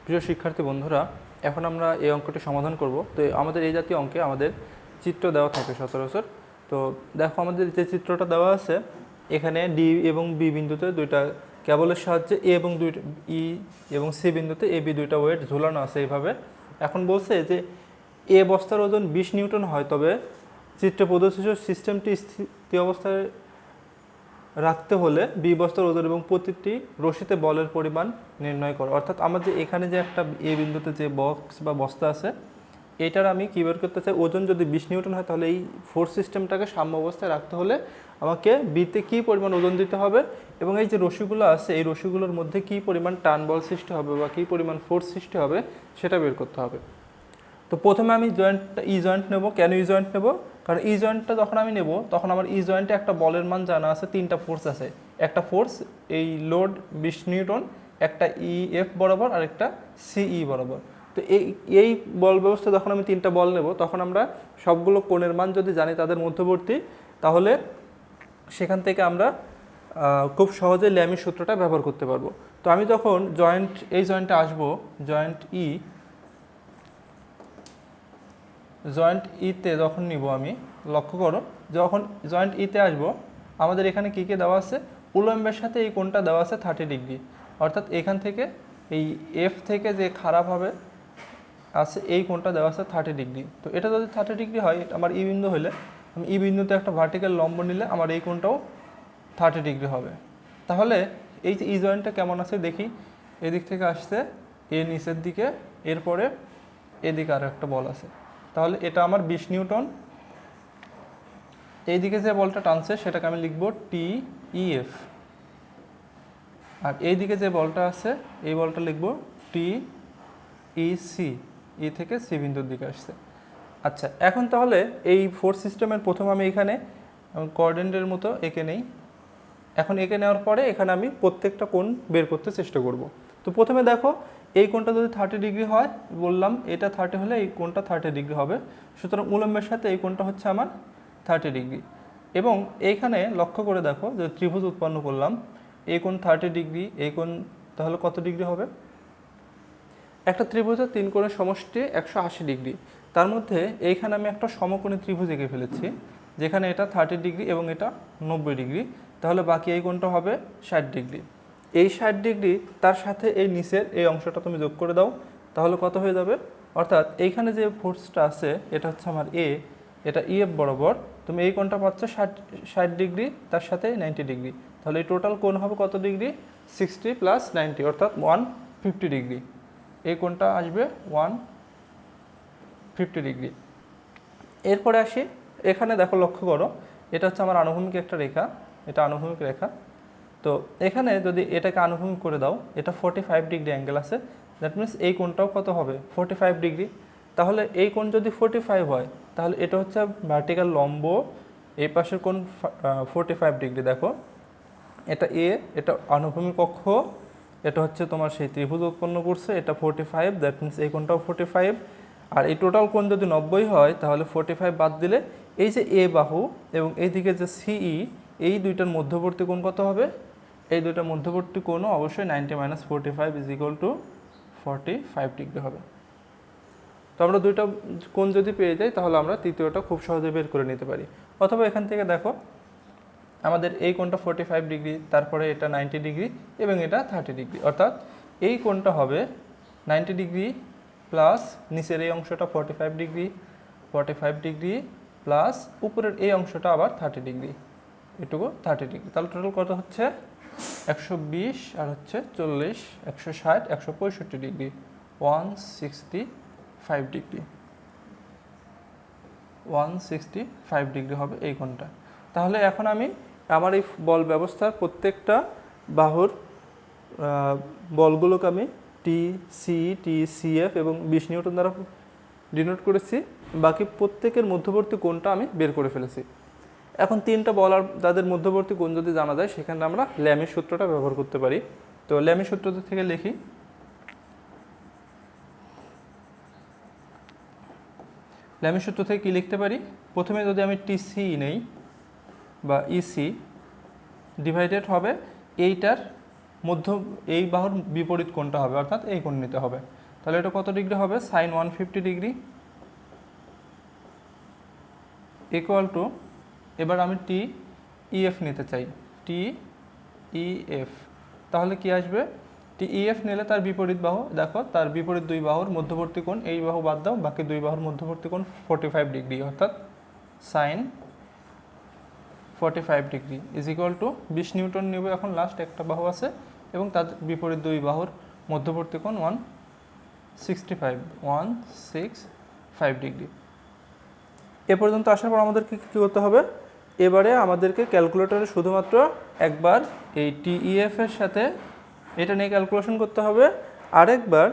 প্রিয় শিক্ষার্থী বন্ধুরা, এখন আমরা এই অঙ্কটি সমাধান করব। তো আমাদের এই জাতীয় অঙ্কে আমাদের চিত্র দেওয়া থাকে সচরাচর। তো দেখো, আমাদের যে চিত্রটা দেওয়া আছে এখানে ডি এবং বি বিন্দুতে দুইটা কেবলের সাহায্যে এ এবং দুইটা ই এবং সি বিন্দুতে এ বি দুইটা ওয়েট ঝুলানো আছে এইভাবে। এখন বলছে যে এ বস্তার ওজন 20 নিউটন হয়, তবে চিত্রে প্রদর্শিত সিস্টেমটি স্থির অবস্থায় রাখতে হলে বি বস্তার ওজন এবং প্রতিটি রশিতে বলের পরিমাণ নির্ণয় করো। অর্থাৎ আমাদের এখানে যে একটা এ বিন্দুতে যে বক্স বা বস্তা আছে, এটার আমি কী বের করতে চাই, ওজন যদি 20 নিউটন হয় তাহলে এই ফোর্স সিস্টেমটাকে সাম্য অবস্থায় রাখতে হলে আমাকে বিতে কী পরিমাণ ওজন দিতে হবে এবং এই যে রশিগুলো আছে এই রশিগুলোর মধ্যে কী পরিমাণ টান বল সৃষ্টি হবে বা কী পরিমাণ ফোর্স সৃষ্টি হবে সেটা বের করতে হবে। তো প্রথমে আমি ই জয়েন্ট নেব। কেন ই জয়েন্ট নেব? কারণ ই জয়েন্টটা যখন আমি নেব তখন আমার ই জয়েন্টে একটা বলের মান জানা আছে, তিনটা ফোর্স আছে। একটা ফোর্স এই লোড 20 নিউটন, একটা ই এফ বরাবর আর একটা সিই বরাবর। তো এই বল ব্যবস্থা যখন আমি তিনটা বল নেব তখন আমরা সবগুলো কোণের মান যদি জানি তাদের মধ্যবর্তী, তাহলে সেখান থেকে আমরা খুব সহজে ল্যামির সূত্রটা ব্যবহার করতে পারবো। তো আমি যখন এই জয়েন্টে আসবো, জয়েন্ট ইতে যখন নিব, আমি লক্ষ্য করো যখন জয়েন্ট ইতে আসবো আমাদের এখানে কী কী দেওয়া আছে, উলম্বের সাথে এই কোণটা দেওয়া আছে 30 ডিগ্রি। অর্থাৎ এখান থেকে এই এফ থেকে যে খারাপ হবে আছে এই কোণটা দেওয়া আছে 30 ডিগ্রি। তো এটা যদি 30 ডিগ্রি হয়, আমার ই বিন্দু হলে আমি ই বিন্দুতে একটা ভার্টিক্যাল লম্ব নিলে আমার এই কোণটাও 30 ডিগ্রি হবে। তাহলে এই যে ই জয়েন্টটা কেমন আছে দেখি, এদিক থেকে আসছে এ নিচের দিকে, এরপরে এদিকে আর একটা বল আছে, তাহলে এটা আমার 20 নিউটন। এইদিকে যে বলটা টানছে সেটাকে আমি লিখব টি ই এফ, আর এইদিকে যে বলটা আছে এই বলটা লিখব টি ই সি, ই থেকে সি বিন্দুর দিকে আসছে। আচ্ছা, এখন তাহলে এই ফোর্স সিস্টেমের প্রথম আমি এখানে কোঅর্ডিনেটের মতো এঁকে নেই। এখন এঁকে নেওয়ার পরে এখানে আমি প্রত্যেকটা কোণ বের করতে চেষ্টা করব। তো প্রথমে দেখো, এই কোণটা যদি 30 ডিগ্রি হয়, বললাম এটা 30 হলে এই কোণটা 30 ডিগ্রি হবে, সুতরাং উলম্বের সাথে এই কোণটা হচ্ছে আমার 30 ডিগ্রি। এবং এইখানে লক্ষ্য করে দেখো যে ত্রিভুজ উৎপন্ন করলাম, এই কোণ 30 ডিগ্রি, এই কোণ তাহলে কত ডিগ্রি হবে? একটা ত্রিভুজের তিন কোণের সমষ্টি 180 ডিগ্রি। তার মধ্যে এইখানে আমি একটা সমকোণী ত্রিভুজ এঁকে ফেলেছি, যেখানে এটা 30 ডিগ্রি এবং এটা 90 ডিগ্রি। তাহলে বাকি এই কোণটা হবে 60 ডিগ্রি। এই 60 ডিগ্রি তার সাথে এই নিচের এই অংশটা তুমি যোগ করে দাও, তাহলে কত হয়ে যাবে? অর্থাৎ এইখানে যে ফোর্সটা আছে এটা হচ্ছে আমার এ, এটা ইএফ বরাবর, তুমি এই কোণটা পাচ্ছ 60 ডিগ্রি, তার সাথে 90 ডিগ্রি। তাহলে এই টোটাল কোণ হবে কত ডিগ্রি? 60 + 90 অর্থাৎ 150 ডিগ্রি। এই কোণটা আসবে 150 ডিগ্রি। এরপরে আসি, এখানে দেখো লক্ষ্য করো, এটা হচ্ছে আমার আনুভূমিক একটা রেখা, এটা আনুভূমিক রেখা। তো এখানে যদি এটাকে আনুভূমিক করে দাও, এটা 45 ডিগ্রি অ্যাঙ্গেল আছে, দ্যাট মিনস এই কোণটাও কত হবে? 45 ডিগ্রি। তাহলে এই কোণ যদি 45 হয় তাহলে এটা হচ্ছে ভার্টিক্যাল লম্ব, এই পাশের কোণ 45 ডিগ্রি। দেখো এটা এ, এটা আনুভূমিক অক্ষ, এটা হচ্ছে তোমার সেই ত্রিভুজ উৎপন্ন করছে, এটা 45, দ্যাট মিনস এই কোণটাও 45। আর এই টোটাল কোণ যদি 90 হয় তাহলে 45 বাদ দিলে এই যে এ বাহু এবং এইদিকে যে সিই, এই দুইটার মধ্যবর্তী কোণ কত হবে? এই দুইটার মধ্যবর্তী কোণও অবশ্যই 90 - 45 = 45 ডিগ্রি হবে। তো আমরা দুইটা কোণ যদি পেয়ে যাই তাহলে আমরা তৃতীয়টা খুব সহজে বের করে নিতে পারি। অথবা এখান থেকে দেখো আমাদের এই কোণটা 45 ডিগ্রি, তারপরে এটা 90 ডিগ্রি এবং এটা 30 ডিগ্রি, অর্থাৎ এই কোণটা হবে 90 ডিগ্রি প্লাস নিচের এই অংশটা 45 ডিগ্রি, 45 ডিগ্রি প্লাস উপরের এই অংশটা আবার 30 ডিগ্রি, এটুকু 30 ডিগ্রি। তাহলে টোটাল কত হচ্ছে? 120 আর হচ্ছে 40, 160, 165 ডিগ্রি, 165 ডিগ্রি, 165 ডিগ্রি হবে এই কোণটা। তাহলে এখন আমি আমার এই বল ব্যবস্থার প্রত্যেকটা বাহুর বলগুলোকে আমি টি সি এফ এবং 20 নিউটন দ্বারা ডিনোট করেছি, বাকি প্রত্যেকের মধ্যবর্তী কোণটা আমি বের করে ফেলেছি। এখন তিনটা বল আর তাদের মধ্যবর্তী কোণ যদি জানা যায় সেখানে আমরা ল্যামির সূত্রটা ব্যবহার করতে পারি। তো ল্যামির সূত্র থেকে লিখি, ল্যামির সূত্র থেকে কী লিখতে পারি? প্রথমে যদি আমি টিসি নেই বা ইসি, ডিভাইডেড হবে এইটার এই বাহুর বিপরীত কোণটা হবে, অর্থাৎ এই কোণ নিতে হবে। তাহলে এটা কত ডিগ্রি হবে? সাইন 150 ডিগ্রি ইকুয়াল টু, এবার আমি টি ইএফ নিতে চাই, টি ইএফ। তাহলে কি আসবে? টি ইএফ নিলে তার বিপরীত বাহু, দেখো তার বিপরীত দুই বাহুর মধ্যবর্তী কোণ, এই বাহু বাদ দাও, বাকি দুই বাহুর মধ্যবর্তী কোণ 45 ডিগ্রি, অর্থাৎ sine 45 degree is equal to 20 newton নেব। এখন লাস্ট একটা বাহু আছে এবং তার বিপরীত দুই বাহুর মধ্যবর্তী কোণ 165 ডিগ্রি। এ পর্যন্ত আসার পর আমাদেরকে কী করতে হবে? এবারে আমাদেরকে ক্যালকুলেটরে শুধুমাত্র একবার এই টিইএফ এর সাথে এটা নিয়ে ক্যালকুলেশন করতে হবে, আরেকবার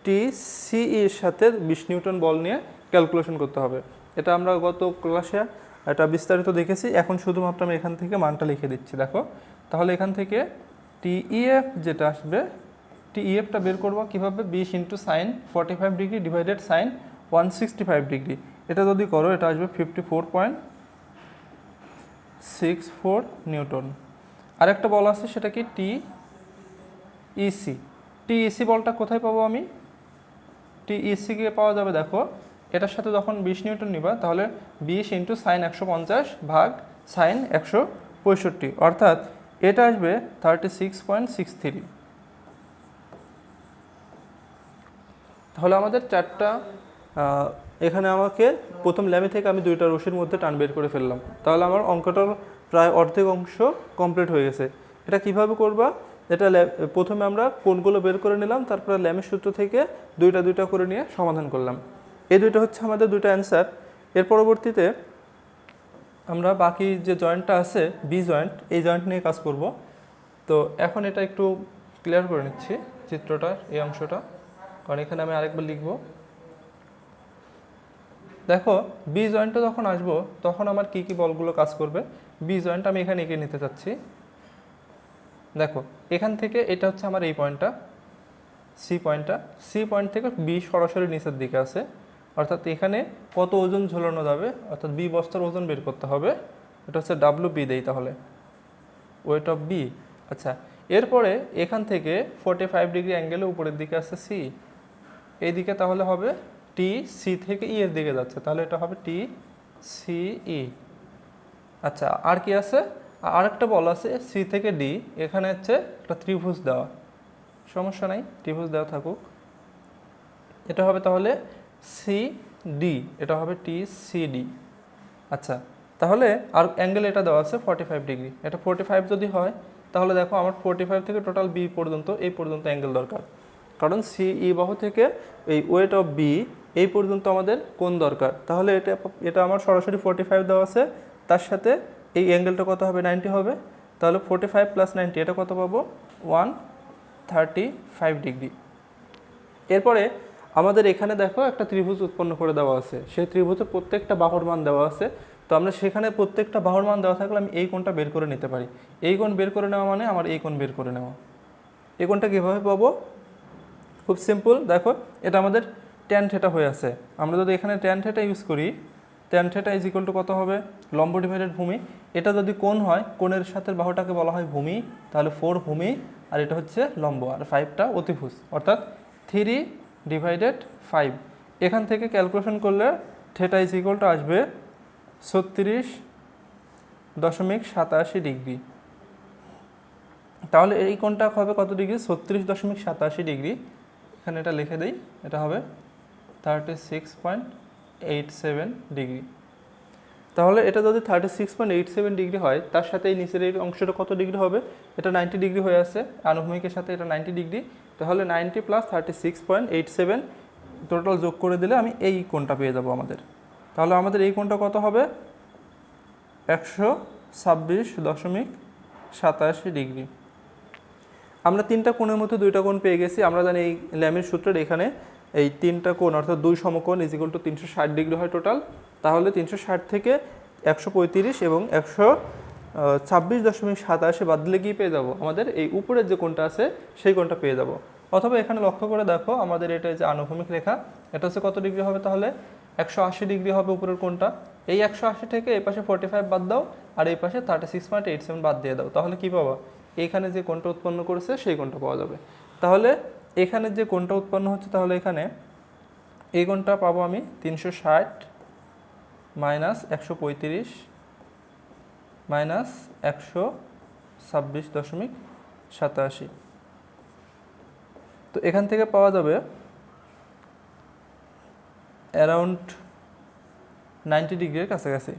টিসিইর সাথে 20 নিউটন বল নিয়ে ক্যালকুলেশন করতে হবে। এটা আমরা গত ক্লাসে এটা বিস্তারিত দেখেছি। এখন শুধুমাত্র আমি এখান থেকে মানটা লিখে দিচ্ছি, দেখো। তাহলে এখান থেকে টিইএফ যেটা আসবে, টিইএফটা বের করবো কীভাবে? 20 into sign 45 degree divided sign 165 degree. এটা যদি করো এটা আসবে 54.64 নিউটন। আরেকটা বল আছে, সেটা কি? টিইসি। টিইসি বলটা কোথায় পাবো আমি? টিইসিকে পাওয়া যাবে, দেখো এটার সাথে যখন 20 নিউটন নিবা, তাহলে 20 ইন্টু সাইন 150 ভাগ সাইন 165, অর্থাৎ এটা আসবে 36.63। তাহলে আমাদের চারটা, এখানে আমাকে প্রথম ল্যামে থেকে আমি দুইটা রশির মধ্যে টান বের করে ফেললাম। তাহলে আমার অঙ্কটার প্রায় অর্ধেক অংশ কমপ্লিট হয়ে গেছে। এটা কিভাবে করবা? এটা প্রথমে আমরা কোণগুলো বের করে নিলাম, তারপরে ল্যামের সূত্র থেকে দুইটা করে নিয়ে সমাধান করলাম। এই দুইটা হচ্ছে আমাদের দুইটা অ্যান্সার। এর পরবর্তীতে আমরা বাকি যে জয়েন্টটা আছে, বি জয়েন্ট, এই জয়েন্ট নিয়ে কাজ করব। তো এখন এটা একটু ক্লিয়ার করে নিচ্ছি চিত্রটার এই অংশটা, কারণ এখানে আমি আরেকবার লিখব। দেখো বি জয়েন্টে যখন আসবো তখন আমার কি কি বলগুলো কাজ করবে। বি জয়েন্ট আমি এখানে এঁকে নিতে চাচ্ছি। দেখো এখান থেকে এটা হচ্ছে আমার এই পয়েন্টটা, সি পয়েন্ট থেকে বি সরাসরি নিচের দিকে আছে, অর্থাৎ এখানে কত ওজন ঝোলানো যাবে, অর্থাৎ বি বস্তার ওজন বের করতে হবে। এটা হচ্ছে ডাব্লিউ বি দেই, তাহলে ওয়েট অফ বি। আচ্ছা, এরপরে এখান থেকে 45 ডিগ্রি অ্যাঙ্গেলে উপরের দিকে আছে সি, এইদিকে তাহলে হবে টি সি থেকে ই এর দিকে যাচ্ছে, তাহলে এটা হবে টি সি ই। আচ্ছা, আর কি আছে? আরেকটা বল আছে সি থেকে ডি, এখানে হচ্ছে একটা ত্রিভুজ দেওয়া, সমস্যা নাই, ত্রিভুজ দেওয়া থাকুক। এটা হবে তাহলে সি ডি, এটা হবে টি সি ডি। আচ্ছা, তাহলে আর অ্যাঙ্গেল এটা দেওয়া আছে 45 ডিগ্রি, এটা 45 যদি হয় তাহলে দেখো আমার 45 থেকে টোটাল বি পর্যন্ত এই পর্যন্ত অ্যাঙ্গেল দরকার, কারণ সিই বাহু থেকে এই ওয়েট অফ বি এই পর্যন্ত আমাদের কোণ দরকার। তাহলে এটা আমার সরাসরি 45 দেওয়া আছে, তার সাথে এই অ্যাঙ্গেলটা কত হবে? 90 হবে। তাহলে 45 প্লাস 90 এটা কত পাবো? 135 ডিগ্রি। এরপরে আমাদের এখানে দেখো একটা ত্রিভুজ উৎপন্ন করে দেওয়া আছে, সেই ত্রিভুজের প্রত্যেকটা বাহুর মান দেওয়া আছে। তো আমরা সেখানে প্রত্যেকটা বাহুর মান দেওয়া থাকলে আমি এই কোণটা বের করে নিতে পারি। এই কোণ বের করে নেওয়া মানে আমার এই কোণ বের করে নেওয়া। এই কোণটা কীভাবে পাবো? খুব সিম্পল, দেখো এটা আমাদের ট্যান থিটা হয়ে আছে। আমরা যদি এখানে ট্যান থিটা ইউজ করি, tan theta is equal two কত হবে? লম্ব ডিভাইডেড ভূমি। এটা যদি কোণ হয়, কোণের সাথে বাহুটাকে বলা হয় ভূমি, তাহলে 4 ভূমি, আর এটা হচ্ছে লম্ব, আর 5টা অতিভুজ, অর্থাৎ 3 ডিভাইডেড 5। এখান থেকে ক্যালকুলেশন করলে থিটা ইজ ইকুয়াল টু আসবে 36.87 ডিগ্রি। তাহলে এই কোণটা হবে কত ডিগ্রি? 36.87 ডিগ্রি। এখানে এটা লিখে দেই, এটা হবে 36.87 ডিগ্রি। তাহলে এটা যদি 36.87 ডিগ্রি হয়, তার সাথে এই নিচের এই অংশটা কত ডিগ্রি হবে? এটা 90 ডিগ্রি হয়ে আছে, আনুভূমিকের সাথে এটা 90 ডিগ্রি। তাহলে 90 প্লাস 36.87 টোটাল যোগ করে দিলে আমি এই কোণটা পেয়ে যাব আমাদের। তাহলে আমাদের এই কোণটা কত হবে? 126.87 ডিগ্রি। আমরা তিনটা কোণের মধ্যে দুইটা কোণ পেয়ে গেছি। আমরা জানি এই ল্যামের সূত্রের এখানে এই তিনটা কোণ অর্থাৎ দুই সমকোণ ইজ ইকুয়াল টু 360 ডিগ্রি হয় টোটাল। তাহলে 360 থেকে 135 এবং 126.87 বাদ দিলে কি পেয়ে যাব? আমাদের এই উপরের যে কোণটা আছে সেই কোণটা পেয়ে যাব। অথবা এখানে লক্ষ্য করে দেখো, আমাদের এটা যে আনুভূমিক রেখা, এটা হচ্ছে কত ডিগ্রি হবে? তাহলে 180 ডিগ্রি হবে উপরের কোণটা। এই 180 থেকে এই পাশে 45 বাদ দাও, আর এই পাশে 36.87 বাদ দিয়ে দাও, তাহলে কি পাবা? এখানে যে কোণটা উৎপন্ন করেছে সেই কোণটা পাওয়া যাবে। তাহলে এখানে যে কোণটা উৎপন্ন হচ্ছে, তাহলে এখানে এই কোণটা পাবো আমি 360 মাইনাস 135 মাইনাস 126.87। তো এখান থেকে পাওয়া যাবে অ্যারাউন্ড 90 ডিগ্রির কাছাকাছি।